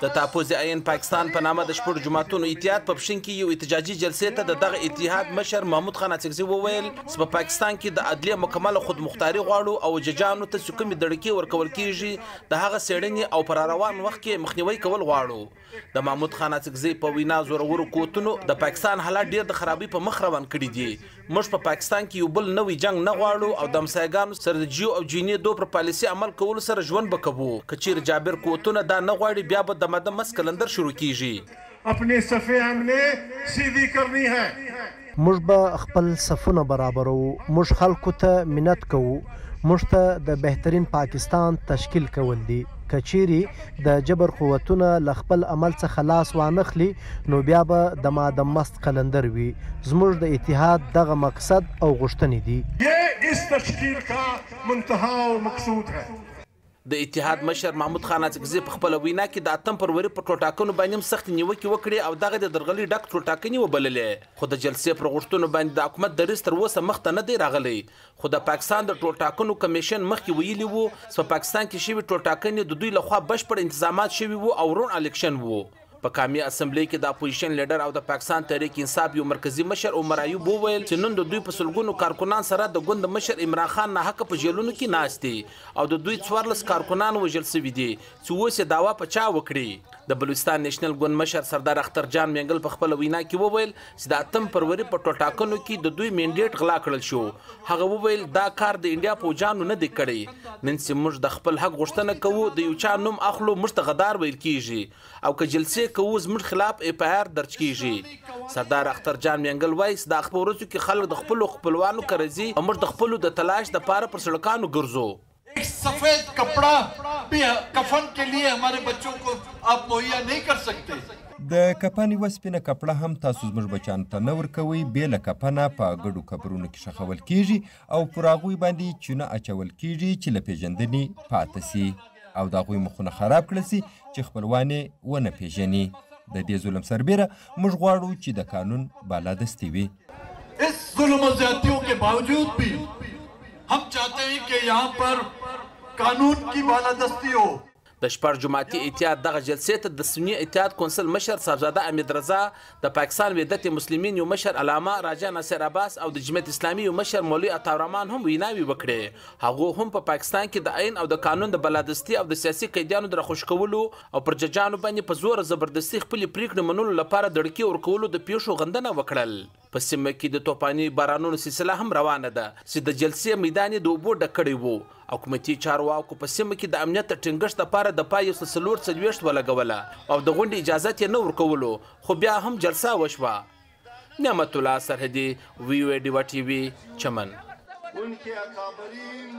د تحفظ ایين پاکستان په نامه د شپږو جماعتونو اتحاد په پښين کې یو احتجاجي جلسې ته دغه اتحاد مشر محمود خان اڅکزي وویل چې په پاکستان کې د عدلیه مکمله خودمختاري غواړو او ججانو ته چې کومې دړکې ورکول کیږي د هغه څېړنې او پر روان وخت کې مخنیوي کول غواړو د محمود خان اڅکزي په وینا زورورو قوتونو د پاکستان حالات ډېر د خرابۍ په مخ روان کړي دي موږ په پاکستان کې یو بل نوی جنگ نه غواړو او د همسایګانو سره د جیو او جیني دو پر پالیسي عمل کولو سره ژوند به کوو که چیرې جابر قوتونه دا نه غواړي بیا به د مده مس کلندر شروع کیږي اپنے صفحے ہم نے سیدھی کرنی ہے موږ به خپل صفونه برابرو موږ خلکو ته منت کوو موږ ته د بهترین پاکستان تشکیل کول دي که چیرې د جبر قوتونه له خپل عمل څخه لاس وانخلي نو بیا به د ماده مست قلندر وي زموږ د اتحاد دغه مقصد او غوښتنې دي یہ اس تشکیل کا منتہا و مقصود ہے د اتحاد مشر محمود خان اڅکزي په خپل وینا کې د 8 فروری په ټولټاکنو باندې سخت نیوکه وکړي او دغه د درغلۍ ډک ټولټاکني وبللې خو د جلسې پر غوښتنو باندې د حکومت دریځ تر اوسه مخته نه دی راغلی خو د پاکستان د ټولټاکنو کمیشن مخکې ویلي وو چې په پاکستان کې شوي ټولټاکنې د دوی لخوا بشپړ انتظامات شوي وو او روڼ الیکشن وو په قامي اسمبلی کې د اپوزیشن لیډر او د پاکستان تحریک انصاف یو مرکزی مشر عمر ایوب وویل چې نن د دوی په سلګونو کارکونان سره د ګوند مشر عمران خان ناحقه په جیلونو کې ناست دي او د دوی 14 کارکونان وژل شوي دي چې اوس یې دعوا په چا وکړي د بلوچستان نېشنل ګوند مشر سردار اختر جان منګل په خپل وینا کې وویل چې د 8 فروری په ټولټاکنو کې د دوی منډیټ غلا کړل شو هغه وویل دا کار د انډیا پوجانو نه دی کړی نن چې موږ د خپل حق غوښتنه کوو د یو چا نوم اخلو موږ ته غدار ویل کیږي او که جلسې کوو زموږ خلاف اف آی آر درج کیږي سردار اختر جان منګل وایي چې د خبرو کې خلک د خپل خپلوانو کرزي او موږ د خپل د تلاش د پاره پر سړکانو ګرځو एक सफेद कपड़ा भी कफन के लिए हमारे बच्चों को आप मुहैया नहीं कर सकते د کفن یوه سپینه کپړه هم تاسو زموږ بچیانو ته نه ورکوئ بې له کفنه په ګډو قبرونو کې ښخول کیږي او پر هغوی باندې چونه اچول کیږي چې له پیژندنې پاته سي او د هغوی مخونه خراب کړل سي چې خپلوان یې ونه پیژني د دې ظلم سربیره موږ غواړو چې د قانون بالادستۍ وي इस जुल्म और ज्यादतियों के बावजूद भी हम चाहते हैं कि यहाँ पर कानून की बालादस्ती हो د شپږ جماعتي اتحاد دغه جلسې ته د سنی اتحاد کونسل مشر صاحبزاده امید رضا د پاکستان وحدت مسلمین یو مشر علامه راجا ناصر عباس او د جمعیت اسلامي یو مشر مولوي عطارحمان هم ویناوي وکړي هغه هم په پاکستان کې د ایین او د قانون د بالادستۍ او د سیاسي قیدیانو د راخوش کولو او پر ججانو باندې په زور زبردستي خپل پریکړې منلو لپاره دړکې ورکولو د پیښو غندنه وکړل په سیمه کې د توپاني بارانونو سلسله هم روانه ده چې د جلسې میدان د اوبو ډک کړی وو حکومتي چارواکو په سیمه کې د امنیت ټینګښت لپاره د پای 440 ولګوله او د غونډې اجازه یې نه ورکولو خو بیا هم جلسه وشوه نعمت الله سرحدي وی ډیوا ټي وي چمن ان کے اکابرین